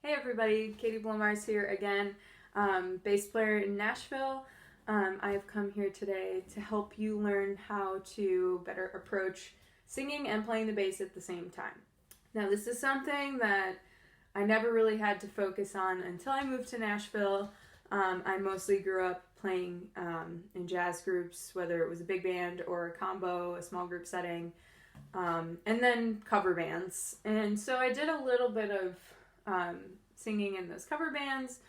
Hey everybody, Katie Blomarz here again, bass player in Nashville. I have come here today to help you learn how to better approach singing and playing the bass at the same time. Now, this is something that I never really had to focus on until I moved to Nashville. I mostly grew up playing in jazz groups, whether it was a big band or a combo, a small group setting, and then cover bands. And so I did a little bit of singing in those cover bands,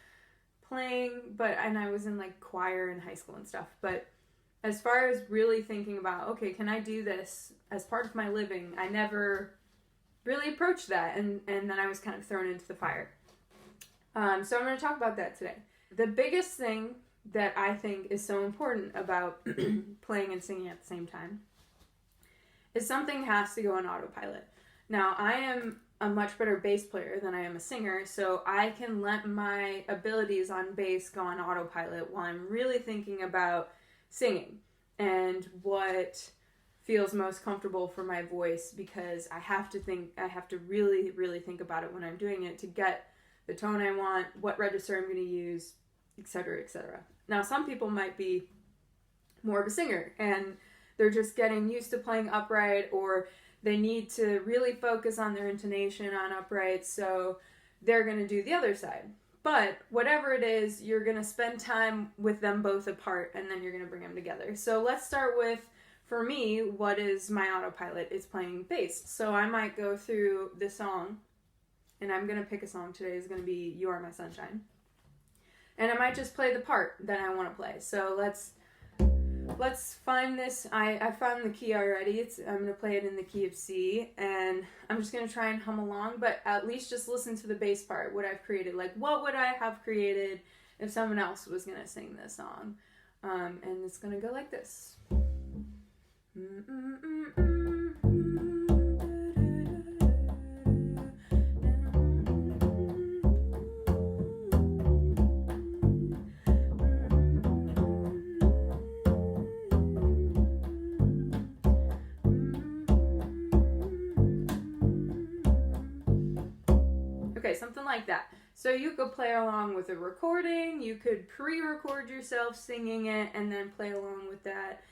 playing, and I was in like choir in high school and stuff. But as far as really thinking about, okay, can I do this as part of my living, I never really approached that, and then I was kind of thrown into the fire. So I'm going to talk about that today. The biggest thing that I think is so important about playing and singing at the same time is something has to go on autopilot. Now, I am a much better bass player than I am a singer, so I can let my abilities on bass go on autopilot while I'm really thinking about singing and what feels most comfortable for my voice, because I have to really, really think about it when I'm doing it to get the tone I want, what register I'm going to use, etc., etc. Now, some people might be more of a singer and they're just getting used to playing upright, or they need to really focus on their intonation on upright, so they're going to do the other side. But whatever it is, you're going to spend time with them both apart, and then you're going to bring them together. So let's start with, for me, what is my autopilot? It's playing bass. So I might go through the song, and I'm going to pick a song today. It's going to be You Are My Sunshine. And I might just play the part that I want to play. So let's find this. I found the key already. I'm going to play it in the key of C, and I'm just going to try and hum along, but at least just listen to the bass part, what I've created. Like, what would I have created if someone else was going to sing this song? And it's going to go like this. Okay, something like that. So you could play along with a recording, you could pre-record yourself singing it and then play along with that.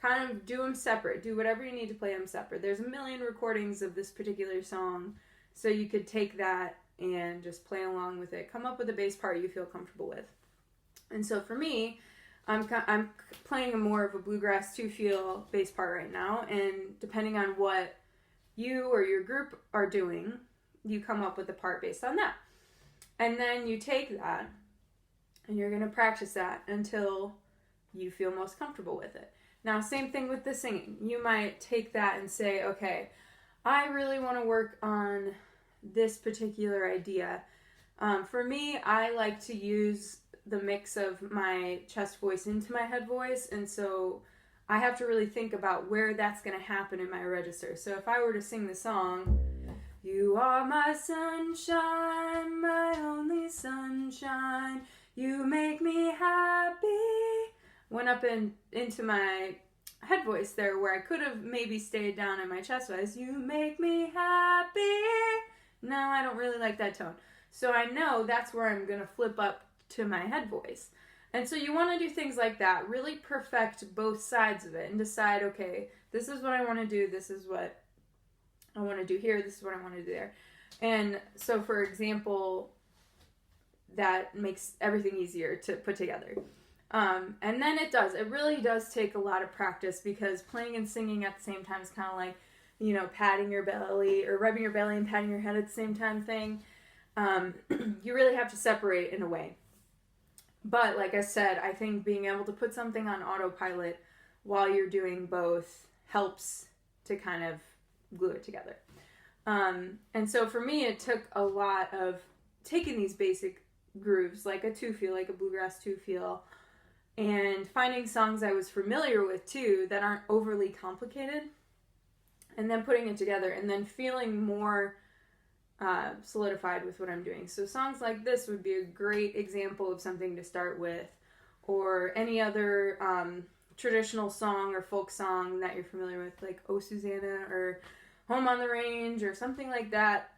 Kind of do them separate. Do whatever you need to play them separate. There's a million recordings of this particular song, so you could take that and just play along with it. Come up with a bass part you feel comfortable with. And so for me, I'm playing a more of a bluegrass two-feel bass part right now, and depending on what you or your group are doing, you come up with a part based on that. And then you take that and you're going to practice that until you feel most comfortable with it. Now, same thing with the singing. You might take that and say, okay, I really want to work on this particular idea. For me, I like to use the mix of my chest voice into my head voice, and so I have to really think about where that's going to happen in my register. So if I were to sing the song, you are my sunshine, my only sunshine, you make me happy, went up into my head voice there, where I could have maybe stayed down in my chest voice. You make me happy. No, I don't really like that tone. So I know that's where I'm going to flip up to my head voice. And so you want to do things like that. Really perfect both sides of it and decide, okay, this is what I want to do. This is what I want to do here. This is what I want to do there. And so, for example, that makes everything easier to put together. And then it really does take a lot of practice, because playing and singing at the same time is kind of like, patting your belly or rubbing your belly and patting your head at the same time thing. You really have to separate in a way. But like I said, I think being able to put something on autopilot while you're doing both helps to kind of glue it together. And so for me, it took a lot of taking these basic grooves, like a two-feel, like a bluegrass two-feel, and finding songs I was familiar with too that aren't overly complicated, and then putting it together and then feeling more solidified with what I'm doing. So songs like this would be a great example of something to start with, or any other traditional song or folk song that you're familiar with, like Oh Susanna or Home on the Range or something like that.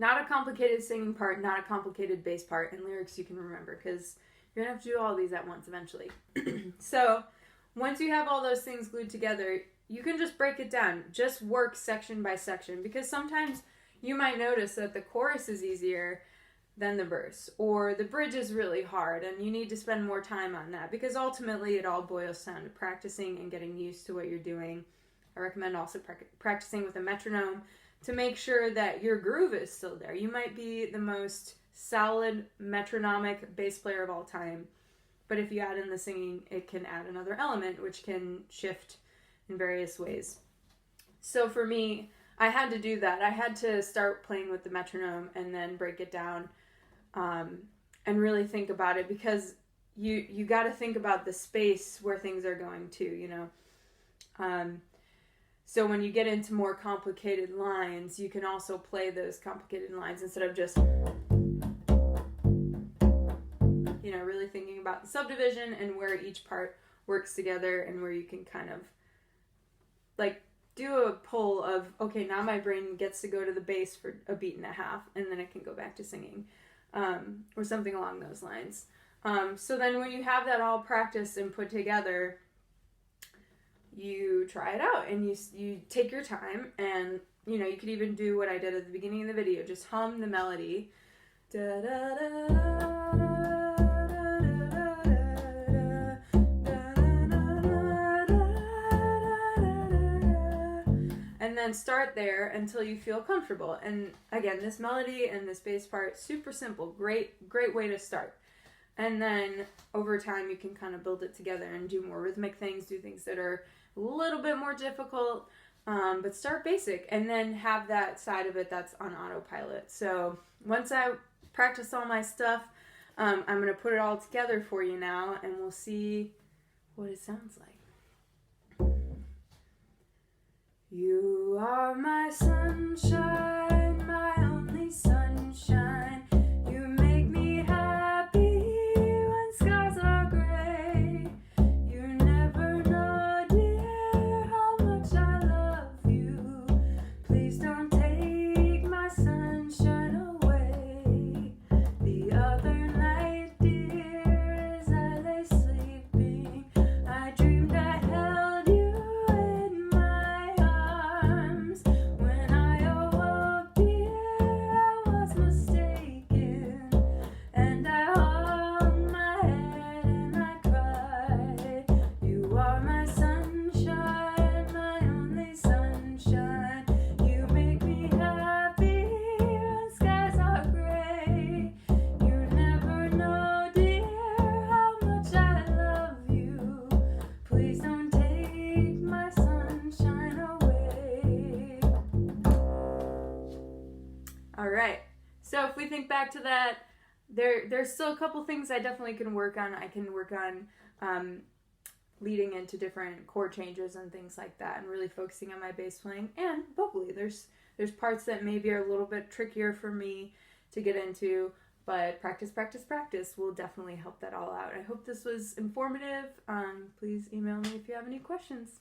Not a complicated singing part, not a complicated bass part, and lyrics you can remember, because you're going to have to do all these at once eventually. So once you have all those things glued together, you can just break it down. Just work section by section, because sometimes you might notice that the chorus is easier than the verse, or the bridge is really hard and you need to spend more time on that, because ultimately it all boils down to practicing and getting used to what you're doing. I recommend also practicing with a metronome to make sure that your groove is still there. You might be the most solid metronomic bass player of all time, but if you add in the singing, it can add another element which can shift in various ways. So for me, I had to do that. I had to start playing with the metronome and then break it down, and really think about it, because you got to think about the space where things are going to, you know. So when you get into more complicated lines, you can also play those complicated lines instead of just, you know, really thinking about the subdivision and where each part works together, and where you can kind of like do a pull of, okay, now my brain gets to go to the bass for a beat and a half, and then it can go back to singing, or something along those lines. So then when you have that all practiced and put together, you try it out and you take your time, and you know, you could even do what I did at the beginning of the video, just hum the melody. Da, da, da, and then start there until you feel comfortable. And again, this melody and this bass part, super simple, great way to start. And then over time you can kind of build it together and do more rhythmic things, do things that are a little bit more difficult, but start basic, and then have that side of it that's on autopilot. So once I practice all my stuff, I'm going to put it all together for you now, and we'll see what it sounds like. You are my sunshine, my only sunshine. You make me happy when skies are gray. You never know, dear, how much I love you. Please don't take my sunshine away. The other night, dear, as I lay sleeping, I dreamed I held you in my arms. When I awoke, dear, I was mistaken, and I hung my head and I cried. You are my sunshine, my only sunshine. You make me happy when skies are gray. You never know, dear, how much I love you. Please don't take my sunshine away. All right. So if we think back to that, there's still a couple things I definitely can work on. I can work on leading into different chord changes and things like that, and really focusing on my bass playing and vocally. There's parts that maybe are a little bit trickier for me to get into, but practice will definitely help that all out. I hope this was informative. Please email me if you have any questions.